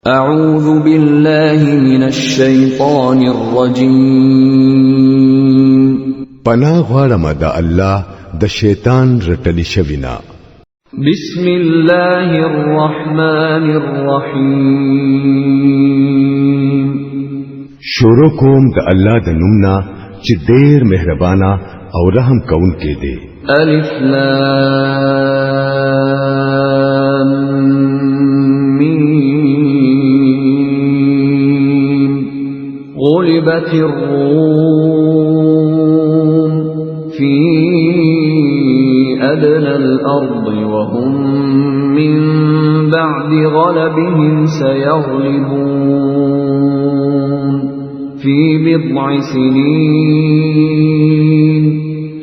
أعوذ بالله من الشيطان الرجيم پناه غواړم د الله د شیطان رټلی شوینا بسم الله الرحمن الرحيم شروع کوم د الله د نومنا چې ډېر مهربانا او رحم کوونکی دی ألف لام ميم غلبت الروم في أدنى الأرض وهم من بعد غلبهم سيغلبون في بضع سنين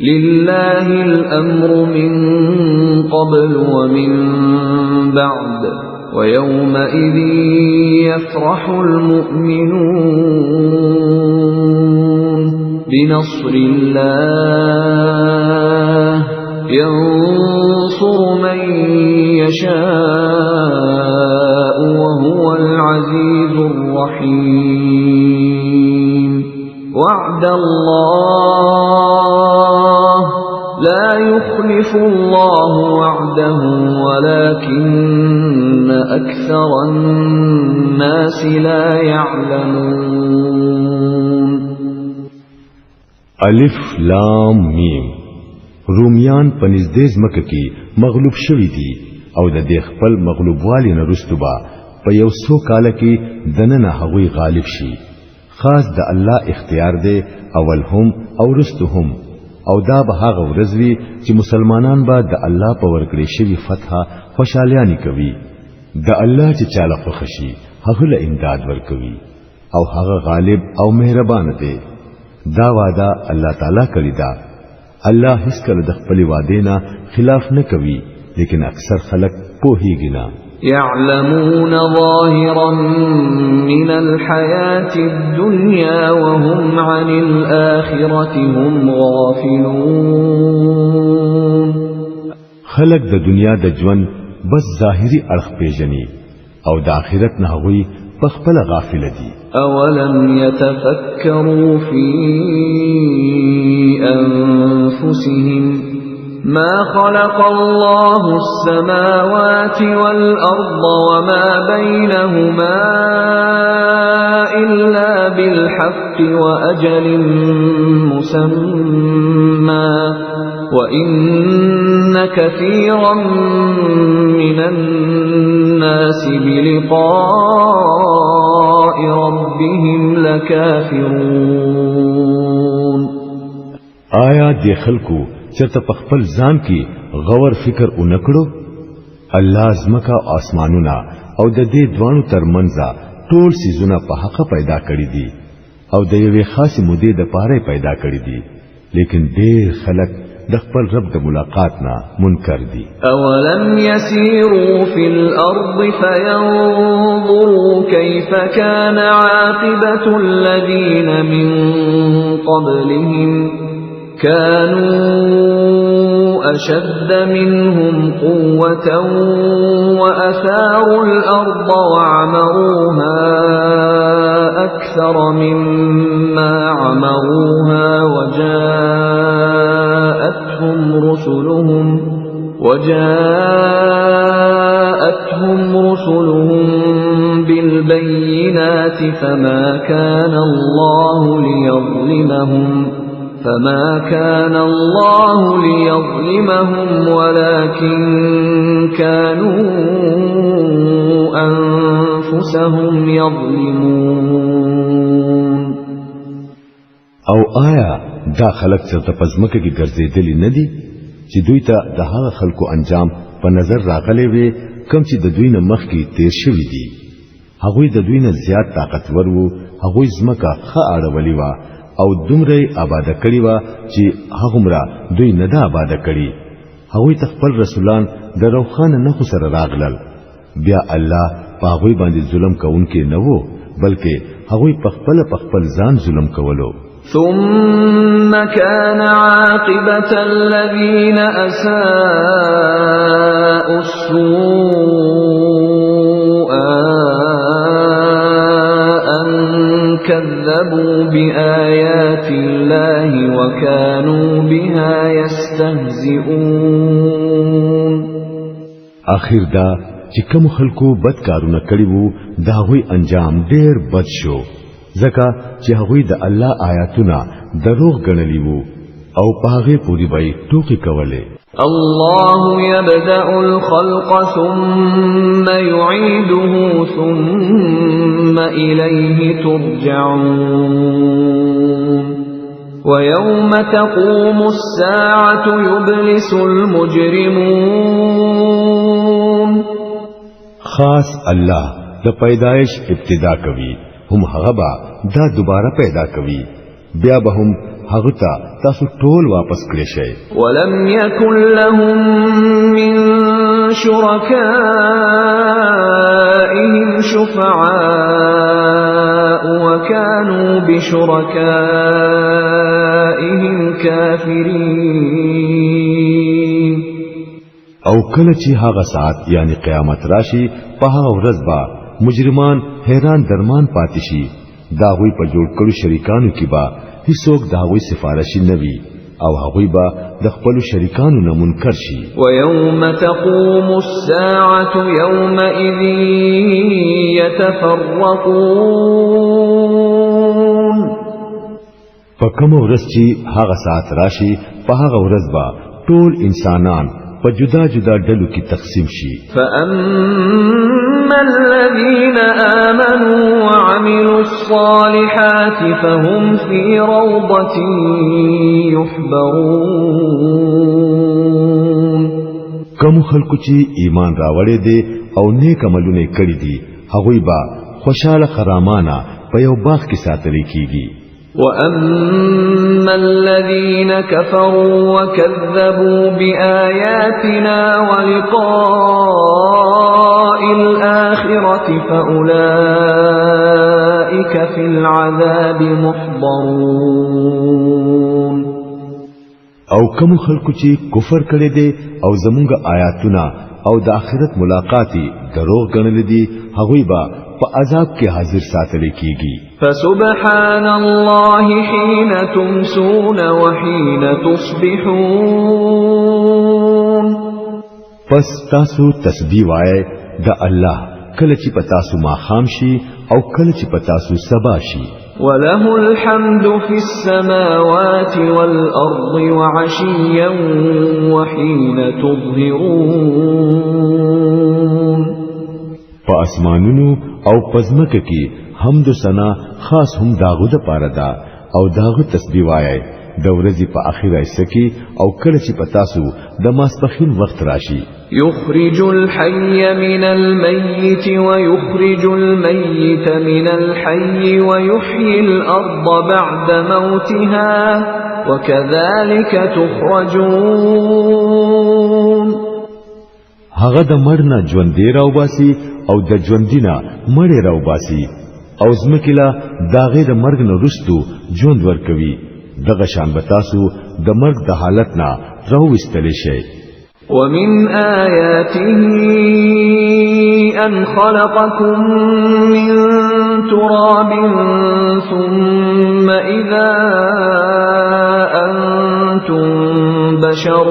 لله الأمر من قبل ومن بعد ويومئذ يفرح المؤمنون بنصر الله ينصر من يشاء وهو العزيز الرحيم وعد الله لا يخلف الله وعده ولكن أكثر الناس لا يعلمون الف لام میم رومیان په نږدې ځمکه کې مغلوب شوي دي او د دې خپل مغلوبوالي نه وروسته به په یو څو کال کې دننه هغوی غالب شي خاص د الله اختیار دی اول هم او وروسته هم او دا به هغه ورځ وي چې مسلمانان به د الله په ورکړې شوی فتح خوشالیانی کوي د الله چې چاله خوښ شي هغه له امداد ورکوي او هغه غالب او مهربان دی دا وعده الله تعالی کړی دا الله هیڅ کله د خپل وعده نه خلاف نه کوي لیکن اکثر خلک پوهیږي نه يعلمون ظاهرا من الحياة الدنيا وهم عن الآخرة هم غافلون خلق د دنیا د ژوند بس ظاهری اړخ پیژني او د آخرت نه هغوی په خپل غافل دي أولم يتفكروا في أنفسهم ما خلق الله السماوات والأرض وما بينهما إلا بالحق وأجل مسمى وإن كثيرا من الناس بلقاء ربهم لكافرون آیا د خلکو چرته په خپل ځان کې غور فکر اونکړو الله زمکا آسمانونه او د دې دوانو ترمنځ ټول سيزونه په حق پیدا کړی دي او د یوې خاصه مودې د پاره پیدا کړی دي لیکن ډېر خلک د خپل رب د ملاقات نه منکر دي اولم يسيروا في الارض فينظروا كيف كان عاقبة الذين من قبلهم كانوا أشد منهم قوة وأثاروا الأرض وعمروها أكثر مما عمروها وجاءتهم رسلهم بالبينات فما كان الله ليظلمهم ولكن كانوا أنفسهم يظلمون او آیا دا خلق چرته پزمکه کې ګرځېدلی نه دي چې دوی ته د هغه خلکو انجام په نظر راغلي وي کوم چې د دوی نه مخکې تیر شوي دي هغوی د دوی نه زیات طاقتور وو هغوی زمکه ښه اړولې وه او دومره آباده کړی و چې هغومره دوی نه دا آباده کړي هغوی خپل رسولان د روخانه نه سره راغلل بیا الله په هغوی باندې ظلم کوونکی نه وو بلکې هغوی په خپل ځان ظلم کولو ثم كان عاقبة الذين أساءوا السوء كذبوا بآيات الله وكانوا بها يستهزئون. آخر دا چې کوم خلکو بد کارونه کړی وو دا غوي انجام ډېر بد شو ځکه چې هغوی د الله آیاتونه دروغ ګڼلی وو او پاغه پوری بای ټوکی کوله. الله يبدأ الخلق ثم يعيده ثم إليه ترجعون. ويوم تقوم الساعة يبلس المجرمون. خاص الله د پیدائش ابتدا کوي هم هغه با دا دوباره پیدا کوي بیا به هم هغه ته تاسو ټول واپس کړئ شئ. ولم يكن لهم من شركائهم شفعاء وكانوا بشركائهم كافرين. او کله چې هغه ساعت یعنی قیامت راشي په هغه ورځ به مجرمان حیران درمان پاتې شي دا غوي په جوړ کړو شریکانو کې با هیڅوک دا غوي سفارشي نوي او هغوی به د خپل شریکانو نه منکر شي. ويوم تقوم الساعة يومئذ يتفرقون. فکم ورځ چې هغه ساعت راشي په هغه ورځ به ټول انسانان په جدا جدا ډلو کې تقسیم شي. فأما الذين آمنوا وعملوا الصالحات فهم في روضة يحبرون. کوم خلکو چې ایمان راوړې دي او نیک عملونه کړې دي هغوی به خوشاله خرامانه په یو باغ کې ساتل کیږي. وأما الذين كفروا وكذبوا بآياتنا ولقاء الآخرة فأولئك في العذاب محضرون. او کوم خلکو چې کفر کړي دي او زمونږ آیاتونه او د آخرت ملاقاتي دروغ ګڼل دي هغوی به په عذاب کې حاضر ساتل کیږي. فسبحان الله حين تمسون وحين تصبحون. پس تاسو تسبیح وایي د الله کله چې پتا سو ما خام شي او کله چې پتا سو سبا شي. وله الحمد في السماوات والأرض وعشيا وحين تظهرون. په اسمانونو او پزمکه کې حمد و ثنا خاص هم داغو د پاره دا او داغو تسبیح وایي د ورځې په اخیره حصہ کې او کله چې پتا سو د ماسپخین وخت راشي. يخرج الحي من الميت ويخرج الميت من الحي ويحيي الأرض بعد موتها وكذلك تخرجون. هغه د مړنا ژوندې راوباسي او د ژوندینا مړې راوباسي او زمکلا داغه د مرګ نه رستو ژوند ورکوي. دغه شان بتاسو د مرګ د حالت نه راوستل شي. ومن آياته أن خلقكم من تراب ثم إذا أنتم بشر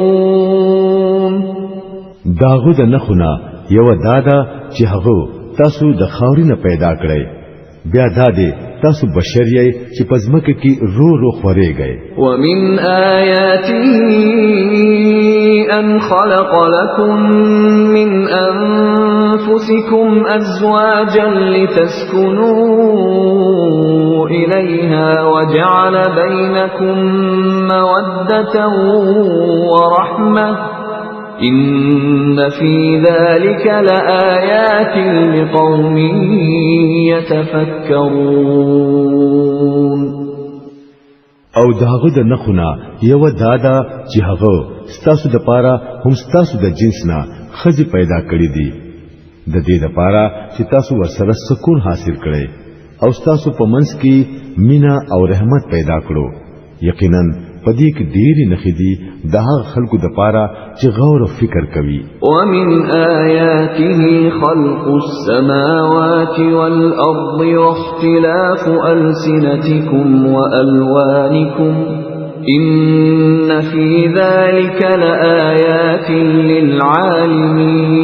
تنتشرون. داغه د نخونه یو دادا چې هغه تاسو د خاورینه پیدا کړی بیا دادې تاسو بشر یې چې پزمکه کې رو رو خوريږئ. ومن آياته أن خلق لكم من أنفسكم أزواجا لتسكنوا إليها وجعل بينكم مودة ورحمة إن في ذلك لآيات لقوم يتفكرون. او داغه د نخونه یو دادا چې هغه ستاسو د پاره هم ستاسو د جنس نه خزي پیدا کړی دي د دې د پاره چې تاسو ورسره سکون حاصل کړئ او ستاسو په منځ کې مینا او رحمت پیدا کړو. یقینا پدې کې ډېری نخې دي د هغه خلکو د پاره چې غور او فکر کوي. ومن آياته خلق السماوات والأرض واختلاف ألسنتكم وألوانكم إن في ذلك لآيات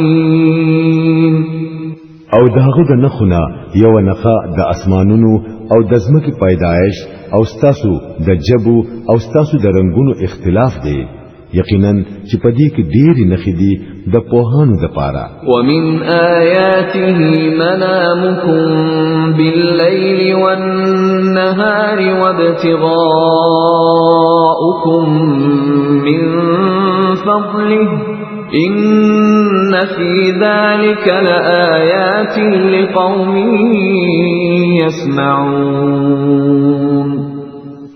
للعالمين. او داغه د نخونه یو نخا د اسمانونو او د ځمکې پیدایش او ستاسو د جبو او ستاسو د رنگونو اختلاف دی. یقینا چې پدې کې ډېری نخې دي د پوهانو د پاره. ومن آياته منامكم بالليل والنهار وابتغاؤكم من فضله إن في ذلك لآيات لقوم يسمعون.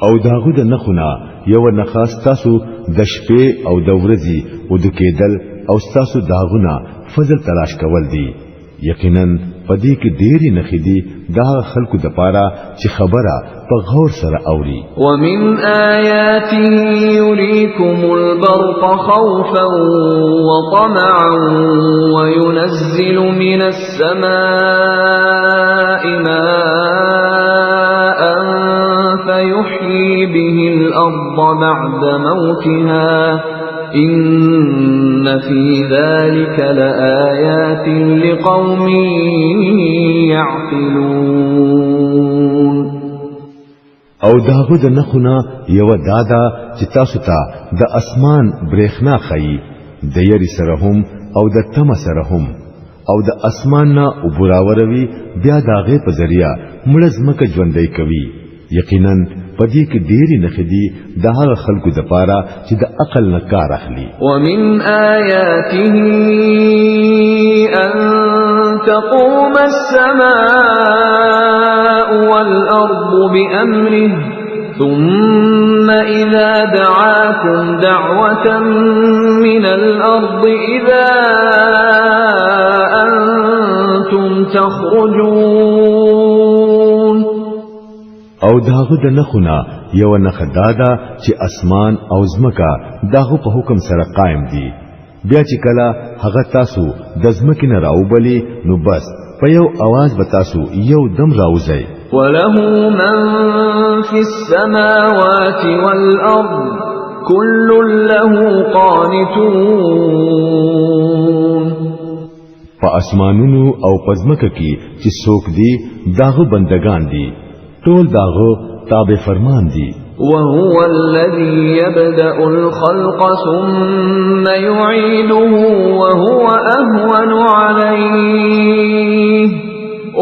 او داغه د نخونه یو نخاستاسو د شپې او د ورځې ود کېدل او ستاسو داغونه فضل تلاش کول دي. یقینا پدې کې ډېری نخې دي دا خلکو د پاره چې خبره په غور سره اوري. ومن آياته يريكم البرق خوفا وطمعا وينزل من السماء ماء فيحيي به الأرض بعد موتها إن في ذلك لآيات لقوم يعقلون. او داغه د نخونه یو دادا چې تاسو ته د اسمان برېښنا خي د یری سره هم او د تم سره هم او د اسمان نه وبراوروي بیا داغه په ذریعہ مړزمکه ژوندۍ کوي. یقینا پدې کې ډېری نخې دي د هغه خلکو د پاره چې د عقل نه کار اخلي. ومن آياته أن تقوم السماء والأرض بأمره ثم إذا دعاكم دعوة من الأرض إذا أنتم تخرجون. او داغه د نخونه یو نخ دادا چې اسمان او زمکا داغه په حکم سره قائم دي. بیا چې کله هغه تاسو د زمکې نه راوبلی نو بس په یو आवाज به تاسو یو دم راوځي. وله من في السماوات والأرض كل له قانتون. په اسمانونو او پزمکه کې چې څوک دي داغه بندگان دي ټول داغه تابع فرمان دي. وهو الذي يبدأ الخلق ثم يعيده وهو أهون عليه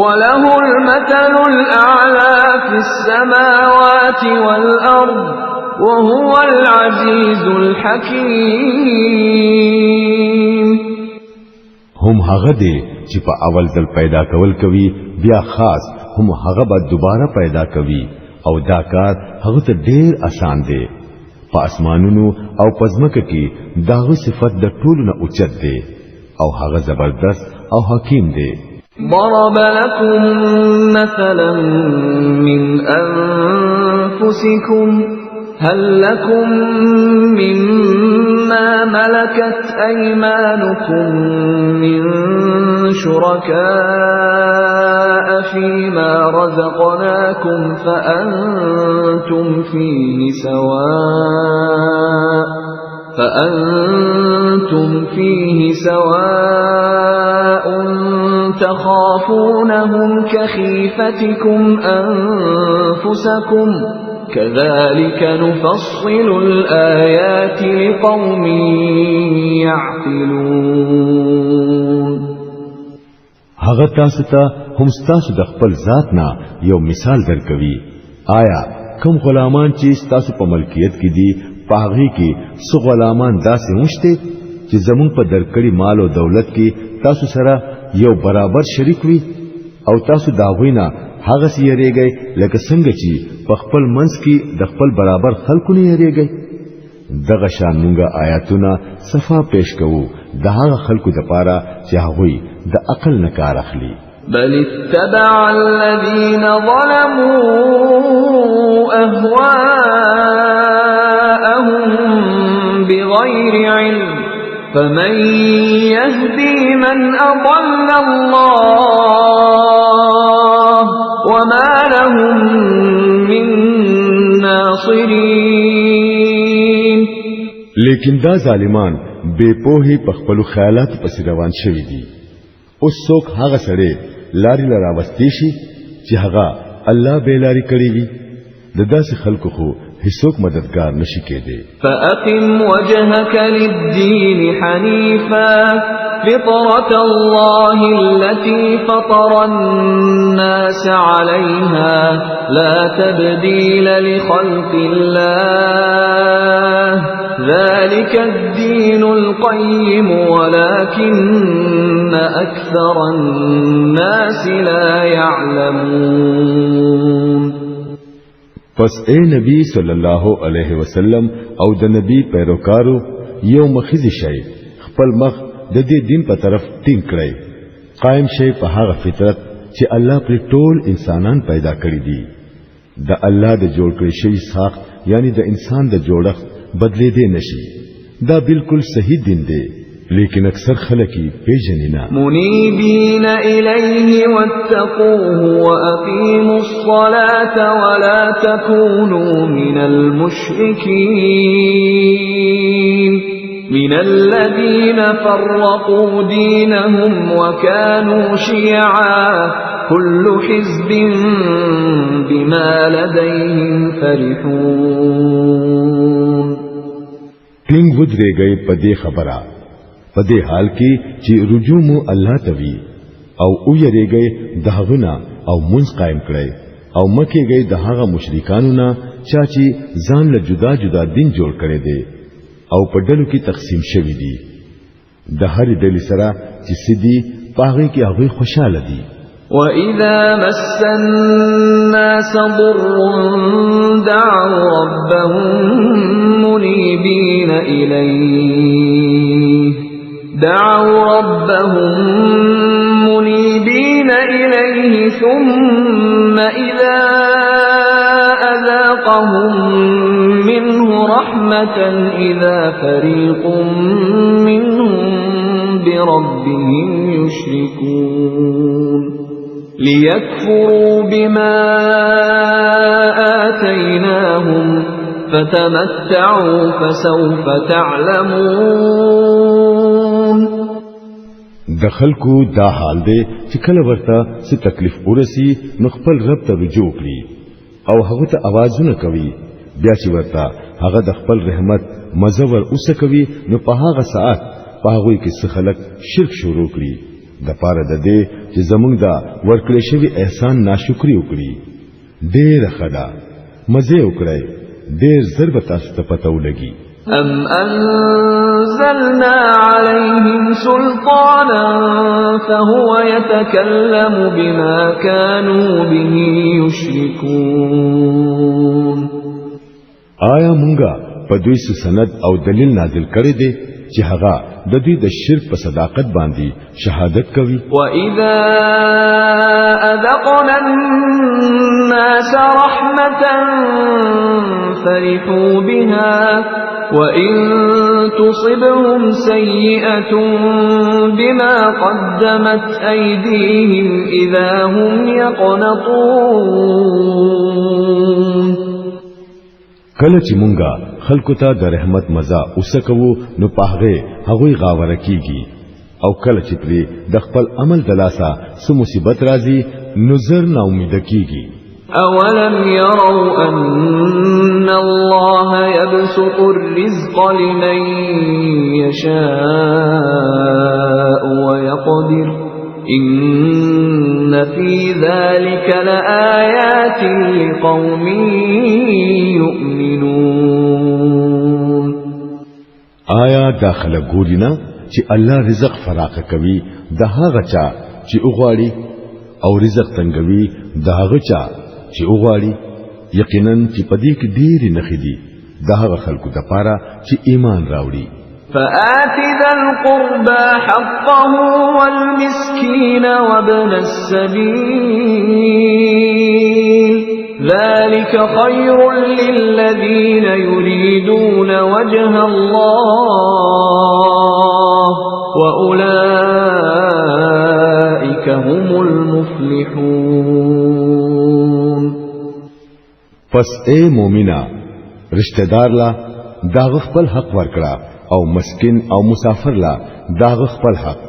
وله المثل الأعلى في السماوات والأرض وهو العزيز الحكيم. هم هغه دي چې په اول ځل پیدا کول کوي بیا خاص هم هغه به دوباره پیدا کوي او دا کار هغه ته ډیر آسان دی. په اسمانونو او پزمکه کې داغه صفت د ټولو نه اوچت دی او هغه زبردست او حکیم دی. ضرب لكم مثلا من أنفسكم هل لكم مما ملكت أيمانكم من شركاء فيما رزقناكم فأنتم فيه سواء تخافونهم كخيفتكم أنفسكم كذلك نفصل الآيات لقوم يعقلون. هغه تاسو ته هم تاسو د خپل ذات نه یو مثال درکوي. آیا کوم غلامان چې تاسو په ملکیت کې دي پاغي کې څو غلامان داسې نشته چې زمون په درکړي مال او دولت کې تاسو سره یو برابر شریک وي او تاسو دا غوینا هغه سیریږي لکه څنګه چې په خپل منځ کې د خپل برابر خلکو نه یریږي. دغه شان موږ آیاتونه صفا پیش کوو د هغه خلکو لپاره چې هغه د عقل نه کار اخلي. بل اتبع الذين ظلموا أهواءهم لهم بغير علم فمن يهدي من أضل الله وما لهم من ناصرين. لیکن دا ظالمان بے پوهی په خپل خیالات پس روان شوی دي. اوس څوک هغه سره لاري لرا واستي شي چې هغه الله به لاري کړی وي. د داسې خلکو خو هیڅوک مددگار نشي کېدی. فأقم وجهك للدين حنيفا فطرة الله التي فطر الناس عليها لا تبديل لخلق الله ذلك الدين القيم ولكن أكثر الناس لا يعلمون. پس اے نبی صلی الله علیه وسلم او د نبی پیروکارو یو مخزي شي خپل مخ د دې دین په طرف ټینګ کړئ. قائم شي په هغه فطرت چې الله پر ټول انسانان پیدا کړی دي. د الله د جوړ کړی شوی ساخت یعنی د انسان د جوړښت بدلې دی نشي. دا بالکل صحیح دین دی لیکن اکثر خلقی پیژنینا. منیبین الیه واتقوه واقیموا الصلاة ولا تكونوا من المشركين من الذين فرقوا دينهم وكانوا شيعا كل حزب بما لديهم فرحون. ټینګ ودرېږئ په دې خبره په دې حال کې چې رجوع مو الله توي او یریږئ دهغونه او منځ قائم کړئ او مکیږئ د هغه مشرکانو نه چې ځان له جدا جدا دین جوړ کړي دي او په ډلو کې تقسیم شوی دي. د هر ډلې سره چې سدي پاغي کې هغه خوشاله دي. وَإِذَا مَسَّ النَّاسَ ضُرٌّ دَعَوْا رَبَّهُم مُنِيبِينَ إِلَيْهِ ثُمَّ إِذَا أَذَاقَهُم مِّنْهُ رَحْمَةً إِذَا فَرِيقٌ مِّنْهُم بِرَبِّهِمْ يُشْرِكُونَ. لِيَكْفُرُوا بِمَا آتَيْنَاهُمْ فَتَمَتَّعُوا فَسَوْفَ تَعْلَمُونَ. د خلکو دا حال دی چې کله ورته څه تکلیف ورسی نو خپل رب ته رجوع کړي او هغه ته आवाजونه کوي. بیا چې ورته هغه د خپل رحمت مزور اوسه کوي نو په هغه ساعت په هغه کې څه خلک شرک شروع کړي د پاره د دې چې زمونږ دا ورکړې شوی احسان ناشکری وکړي. ډېر خدا مزه وکړي ډېر ضرب تاسو ته پته ولګي. أَمْ أَنزَلْنَا عَلَيْهِمْ سُلْطَانًا فَهُوَ يَتَكَلَّمُ بِمَا كَانُوا بِهِ يُشْرِكُونَ. آیا مونږه په دوی سند او دلیل نازل کړی دی چې هغه د دې د شرک په صداقت باندې شهادت کوي. وَإِذَا أَذَقْنَا النَّاسَ رَحْمَةً فَرِحُوا بِهَا وَإِن تُصِبْهُمْ سَيِّئَةٌ بِمَا قَدَّمَتْ أَيْدِيهِمْ إِذَا هُمْ يَقْنَطُونَ. کله چې مونږه خلکو ته د رحمت مزه وسکو نو پاغه هغه غاوره کیږي او کله چې پرې د خپل عمل دلاسا سو مصیبت راځي نظر نا امید کیږي. أَوَلَمْ يَرَوْا أَنَّ اللَّهَ يَبْسُطُ الرِّزْقَ لِمَن يَشَاءُ وَيَقْدِرُ إِنَّ فِي ذَلِكَ لَآيَاتٍ لِقَوْمٍ يُؤْمِنُونَ. آیا داخله ګورینا چې الله رزق فراخه کوي د هغه چا چې وغواړي او رزق تنګوي د هغه چا چې وغواړي. یقینا چې پدې کې ډېری نخې دي د هغه خلکو د پاره چې ایمان راوړي. فآت ذا القربى حقه والمسكين وابن السبيل ذلك خير للذين يريدون وجه الله وأولئك هم المفلحون. پس اے مومنا رشتہ دار لا داغ خپل حق ورکړه او مسکین او مسافر لا داغ خپل حق.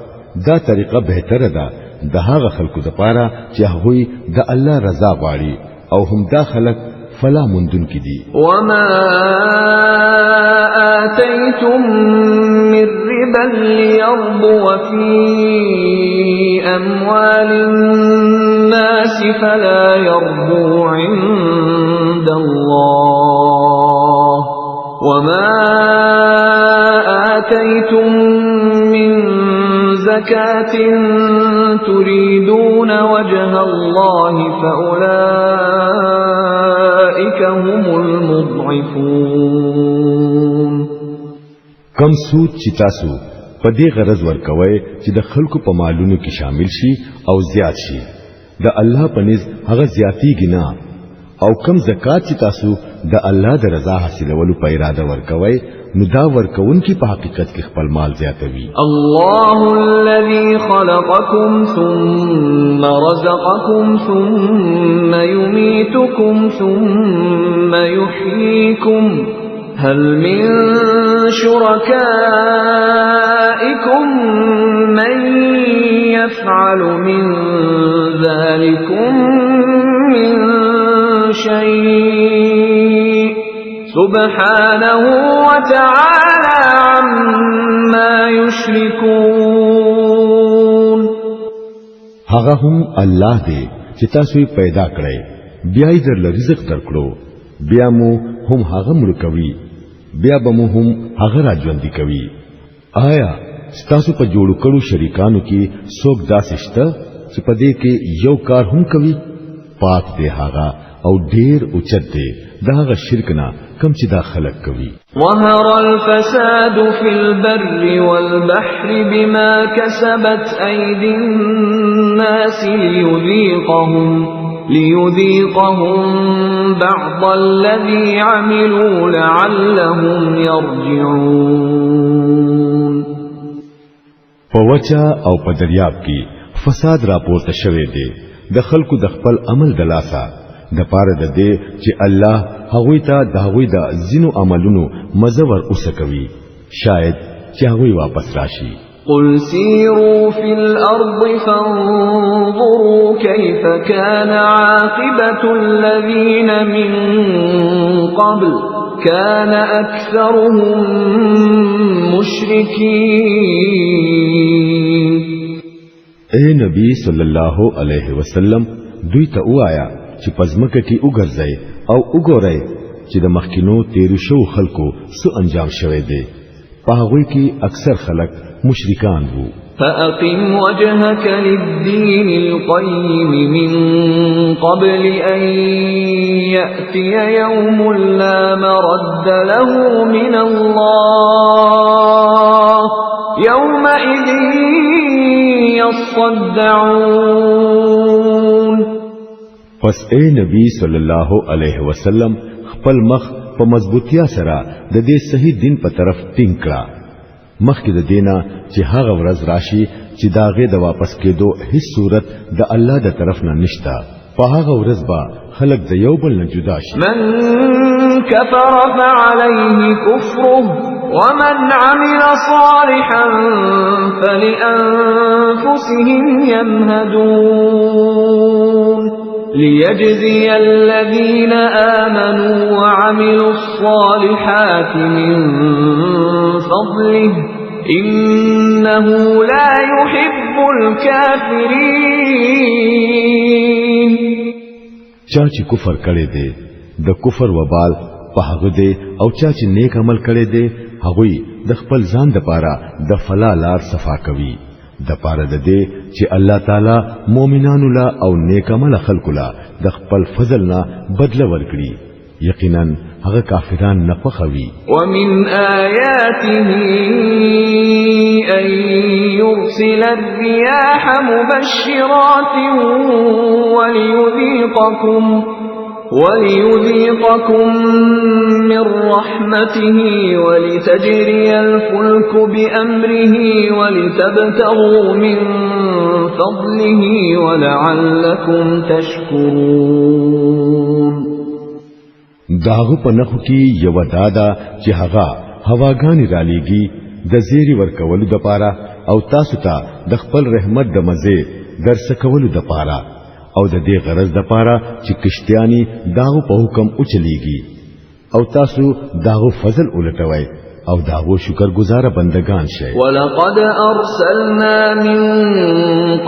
دا طریقه بهتره ده د هغه خلکو لپاره چې هغه د الله رضا غواړي او هم دا خلک فلا مندون کی دي. وما آتيتم من ربا ليربو في أموال الناس فلا يربو عند الله وما آتيتم من زكاة تريدون وجه الله فأولئك هم المضعفون. کم سود چې تاسو په دې غرض ورکوي چې د خلکو په مالونو کې شامل شي او زیات شي د الله په نس هغه زیاتیږي نه، او کم زکات چې تاسو د الله د رضا حاصلولو په اراده ورکوي نو دا ورکون کی په حقیقت کې خپل مال زیاتوي. الله الذي خلقكم ثم رزقكم ثم يميتكم ثم يحييكم هل من شركائكم من يفعل من ذلكم من شيء سبحانه وتعالى عما يشركون. هغه هم الله دې چې تاسو پیدا کړی بیا یې در رزق درکړو بیا مو هم هغه مړ کوي بیا به مو هم هغه راځوندي کوي. آیا تاسو په جوړ کړو شریکانو کې څوک داسې شته چې په دې کې یو کار هم کوي؟ پاک دی هغه او ډیر اوچت دی داغه شرک نه کم چې دا خلق کوي. ظهر الفساد في البر والبحر بما كسبت أيدي الناس ليذيقهم بعض الذي عملوا لعلهم يرجعون. په وچا او په دریاب کې فساد راپورته شوی دی د خلکو د خپل عمل د لاسه د پاره د دې چې الله هغوی ته د هغوی د زینو عملونو مزور اوسکوي شاید چې هغوی واپس راشي. قل سيروا في الأرض فانظروا كيف كان عاقبة الذين من قبل كان أكثرهم مشركين. اے نبی صلی الله علیه وسلم دوی ته وایا چې پزمکه کې وګرځي او وګورئ چې د مخکینو تیرو شو خلکو څه انجام شوه دی. په هغه کې اکثر خلک مشرکان وو. فأقم وجهك للدين القيم من قبل أن يأتي يوم لا مرد له من الله يومئذ يصدعون. پس اے نبی صلی الله علیه وسلم خپل مخ په مضبوطیا سره د دې صحیح دین په طرف ټینګ کړه مخکې د دینا چې هغه ورځ راشي چې داغه د واپس کېدو هیڅ صورت د الله د طرف نه نشتا. په هغه ورځ به خلق د یو بل نه جدا شي. من كفر فعليه كفره ومن عمل صالحا فلأنفسهم يمهدون ليجزي الذين آمنوا وعملوا الصالحات من فضله إنه لا يحب الكافرين. چا چې کفر کړي دي د کفر وبال په هغه دی او چا چې نیک عمل کړي دي هغه د خپل ځان د پاره د فلا لار صفا کوي د پاره د دې چې الله تعالی مؤمنانو لا او نیک عمل خلکو لا د خپل فضل نه بدله ورکړي یقینا هغه کافران نه خوښوي. ومن آياته أن يرسل الرياح مبشرات وَلِيُذِيقَكُم مِّن رَّحْمَتِهِ وَلِتَجْرِيَ الْفُلْكُ بِأَمْرِهِ وَلِتَبْتَغُوا مِن فَضْلِهِ وَلَعَلَّكُمْ تَشْكُرُونَ داغو په نخو کې یو دادا چې هغه هواګانی را لېږي د زیری ورکولو د پاره او تاسو ته د خپل رحمت د مزه درسکولو د پاره او د دې غرض د پاره چې کشتیانی داغو په حکم او چلیږي او تاسو داغو فضل ولټوي او داغو شکرگزار بندگان شئ. ولقد ارسلنا من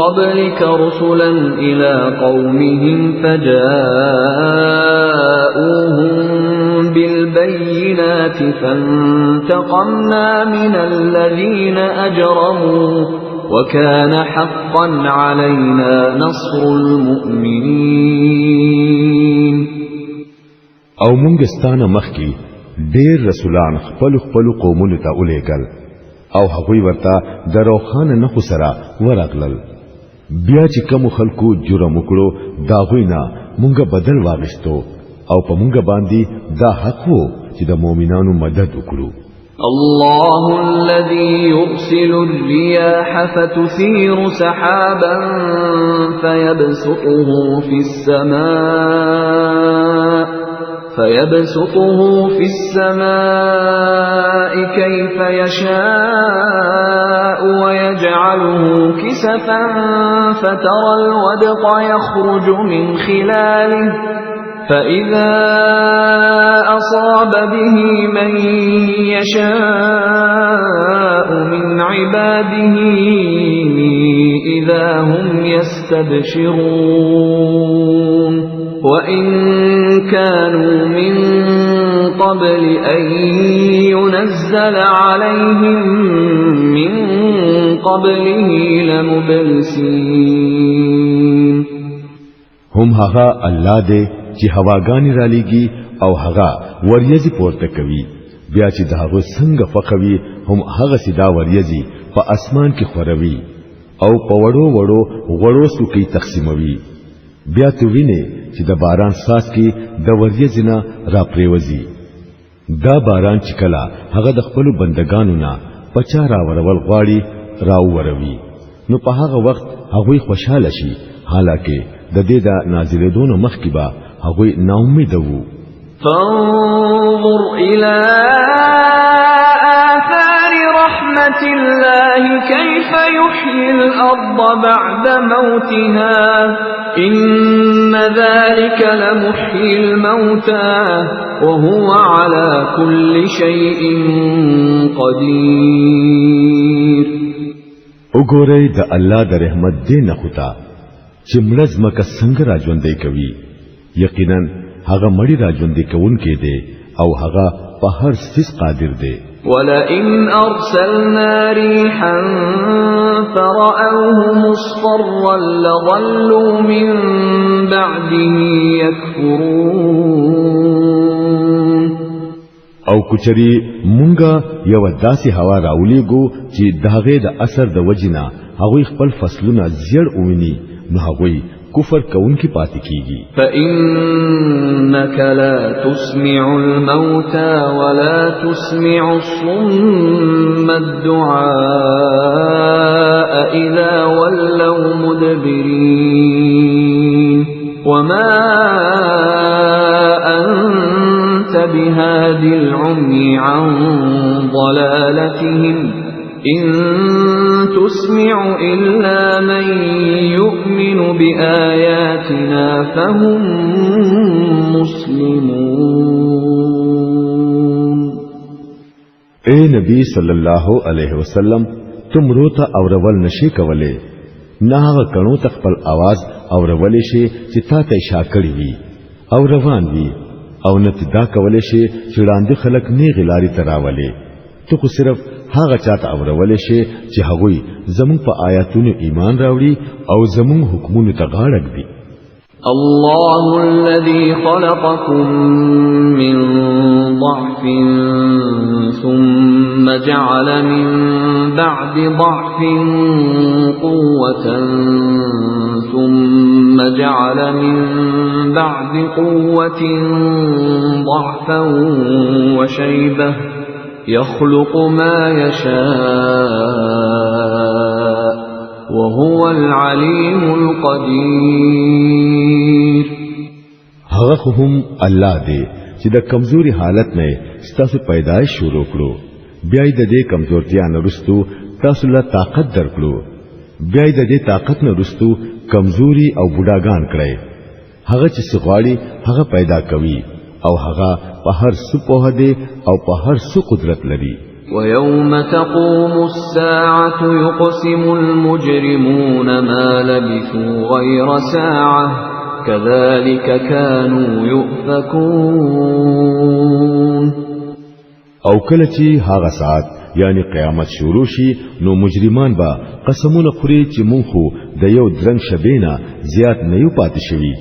قبلك رسلا الى قومهم فجاءوهم بالبينات فانتقمنا من الذين اجرموا وكان حقا علينا نصر المؤمنين. او مونږستانه مخکي ډېر رسولان خپل قومونو ته ولېګل او هغوی ورته دروخان نه خو سره ورغلل. بیا چې کوم خلکو جرم وکړو دا غوینا مونږ بدل واغستو او په مونږ باندې دا حق وو چې د مؤمنانو مدد وکړو. الله الذي يرسل الرياح فتثير سحابا فيبسطه في السماء كيف يشاء ويجعله كسفا فترى الودق يخرج من خلاله فإذا أصاب به من يشاء من عباده إذا هم يستبشرون. وَإِن كَانُوا مِن قَبْلِ أَن يُنَزَّلَ عَلَيْهِم مِّن قَبْلِهِ لَمُبْلِسِينَ. هم هغه الله دې چې هواګانی را لېږي او هغه وریځي پورته کوي بیا چې داغه څنګه فقوي هم هغه سیدا وریځي په اسمان کې خوروي او په وړو وړو غړو سوکي تقسیموي. بیا تو ویني چې د باران ساس کې د وریځنا را پریوزي. دا باران چې کلا هغه د خپل بندگانو نه پچا را ورول غواړي راو وروي نو په هغه وخت هغه خوشاله شي حالکه د دې د نازلېدون مخکې به هغه نا امید وو. فانظر الى آثار رحمة الله كيف يحيي الأرض بعد موتها إن ذلك لمحيي الموتى وهو على كل شيء قدير. وګورئ د الله د رحمت دې نه خطا چې مړز مکه څنګه راځوندې کوي یقینا هغه مړی راځوندې کوونکې دی او هغه په هر څه قادر دی. ولئن أرسلنا ريحا فرأوه مصفرا لظلوا من بعده يكفرون. او کچری مونږه یو داسې هوا راولېګو چې داغه د اثر د وجنه هغه خپل فصلونه زیړ اومني نو هغه کفر کوونکی پاتې کیږي. فإنك لا تسمع الموتى ولا تسمع الصم الدعاء إذا ولوا مدبرين وما أنت بهادي العمي عن ضلالتهم إن تسمع إلا من يؤمن بآياتنا فهم مسلمون. اے نبی صلی اللہ علیہ وسلم تم روتا او رول نشي کولے نه هغه کڼو تخپل आवाज او رولې شي چې تا ته شاکړی وي او روان وي او نتدا کولې شي چې وړاندې خلک نه غلاري تراولې تو خو صرف هغه چاته اورولې شي چې هغوی زمون په آیاتونو ایمان راوړي او زمون حکمونو ته غاړه دي. الله الذي خلقكم من ضعف ثم جعل من بعد ضعف قوة ثم جعل من بعد قوة ضعفا وشيبة يخلق ما يشاء وهو العليم القدير. هغه هم الله دې چې د کمزوري حالت نه ستاسو پیدایش شروع کړو، بیا د دې کمزورتیا نه رستو تاسو له طاقت درکړو، بیا د دې طاقت نه رستو کمزوري او بډاګان کړي. هغه چې سغواړي هغه پیدا کوي او هغه په هر څه په دې او په هر څه قدرت لري. ويوم تقوم الساعة يقسم المجرمون ما لبثوا غير ساعة كذلك كانوا يؤفكون. او کله چې هغه ساعت یعنی قیامت شروع شي نو مجرمان با قسمونه خوري چې مونږ خو د یو درنګ شبینا زیات نه یو پاتې شوی.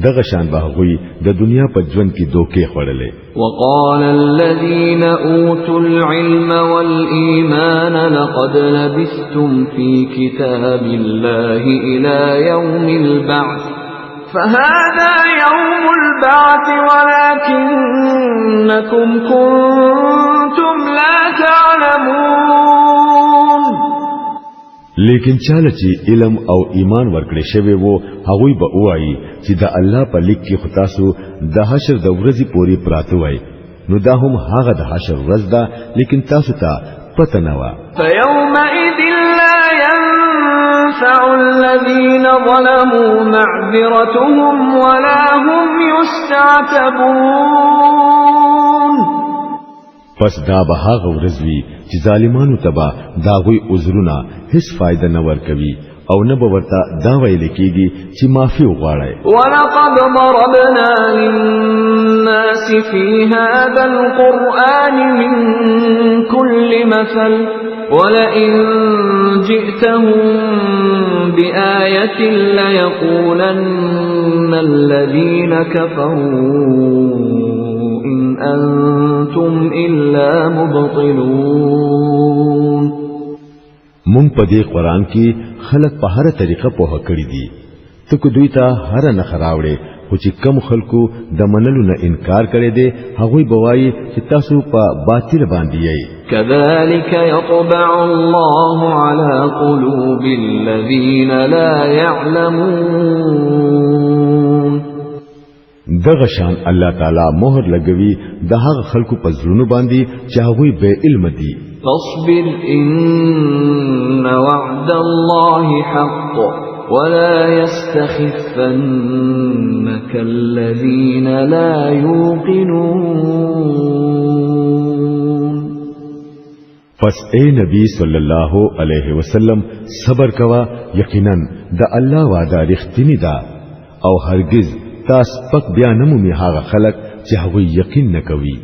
دغه شان به غوي د دنیا په ژوند کې دوکې خړلې. وقال الذين اوتوا العلم والايمان لقد لبثتم في كتاب الله الى يوم البعث فهذا يوم البعث ولكنكم كنتم لا تعلمون. لیکن چاله چې علم او ایمان ورکړې شوی وو هغوی به وایي چې د الله په لیک کې خطاسو د حشر د ورځې پوری پراته وای، نو دا هم هغه د حشر ورځ ده لیکن تاسو ته پته نه و. فيومئذ لا ينفع الذين ظلموا معذرتهم ولا هم يستعتبون. پس دا به هغه ورځ وي چې ظالمانو تبا داغوی عذرونه هیڅ فائدہ نه ورکوي او نه به ورته دا ویل کېږي چې معافي وغواړي. ولقد ضربنا للناس في هذا القرآن من كل مثل ولئن جئتهم بآية ليقولن الذين كفروا إن أنتم إلا مبطلون. مونږ په دې قرآن کې خلق په هر طریقه پوهه کړی دي، ته کو دوی ته هر نه خراوړې خو چې کم خلکو د منلو نه انکار کړي دي هغوی بوایي چې تاسو په باطل باندې یې. كذلك يطبع الله على قلوب الذين لا يعلمون. دغه شان الله تعالی مهر لګوي د هغه خلکو په زړونو باندې چې هغوی بے علم دي. فاصبر إن وعد الله حق ولا يستخفنك الذين لا يوقنون. پس اے نبی صلی الله علیه وسلم صبر کوا، یقینا د الله وعده رښتینی ده او هرگز تاس پک بیا نمومي هغه خلق چې هغوی یقین نکوي.